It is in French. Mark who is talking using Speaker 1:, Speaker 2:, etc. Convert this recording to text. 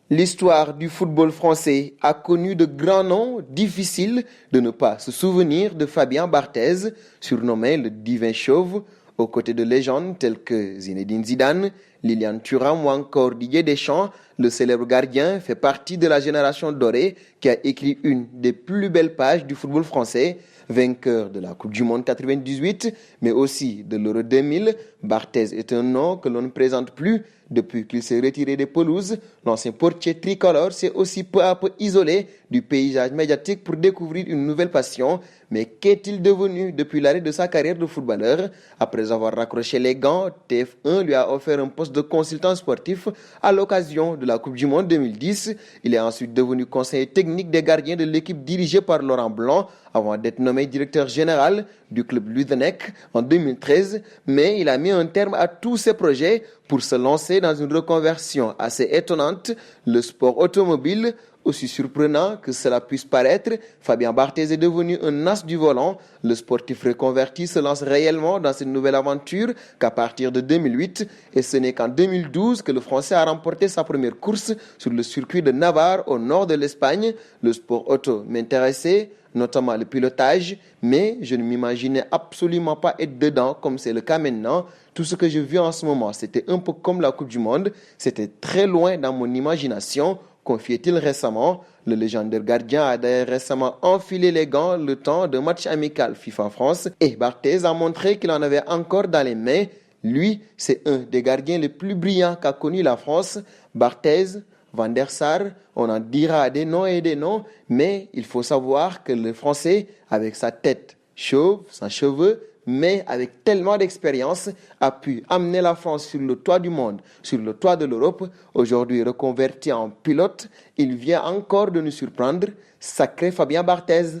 Speaker 1: L'histoire du football français a connu de grands noms, difficile de ne pas se souvenir de Fabien Barthez, surnommé le Divin Chauve, aux côtés de légendes telles que Zinedine Zidane, Liliane Thuram ou encore Didier Deschamps. Le célèbre gardien fait partie de la génération dorée qui a écrit une des plus belles pages du football français. Vainqueur de la Coupe du Monde 98, mais aussi de l'Euro 2000, Barthez est un nom que l'on ne présente plus depuis qu'il s'est retiré des pelouses. L'ancien portier tricolore s'est aussi peu à peu isolé du paysage médiatique pour découvrir une nouvelle passion. Mais qu'est-il devenu depuis l'arrêt de sa carrière de footballeur? Après avoir raccroché les gants, TF1 lui a offert un poste de consultant sportif à l'occasion de la Coupe du Monde 2010. Il est ensuite devenu conseiller technique des gardiens de l'équipe dirigée par Laurent Blanc avant d'être nommé directeur général du club Ludenec en 2013. Mais il a mis un terme à tous ses projets pour se lancer dans une reconversion assez étonnante, le sport automobile. Aussi surprenant que cela puisse paraître, Fabien Barthez est devenu un as du volant. Le sportif reconverti se lance réellement dans cette nouvelle aventure qu'à partir de 2008. Et ce n'est qu'en 2012 que le Français a remporté sa première course sur le circuit de Navarre au nord de l'Espagne. Le sport auto m'intéressait, notamment le pilotage, mais je ne m'imaginais absolument pas être dedans comme c'est le cas maintenant. Tout ce que je vis en ce moment, c'était un peu comme la Coupe du Monde, c'était très loin dans mon imagination, confiait-il récemment. Le légendaire gardien a d'ailleurs récemment enfilé les gants le temps d'un match amical FIFA France et Barthez a montré qu'il en avait encore dans les mains. Lui, c'est un des gardiens les plus brillants qu'a connu la France. Barthez, Van der Sar, on en dira des noms et des noms, mais il faut savoir que le Français, avec sa tête chauve, sans cheveux, mais avec tellement d'expérience, a pu amener la France sur le toit du monde, sur le toit de l'Europe. Aujourd'hui reconverti en pilote, il vient encore de nous surprendre. Sacré Fabien Barthez.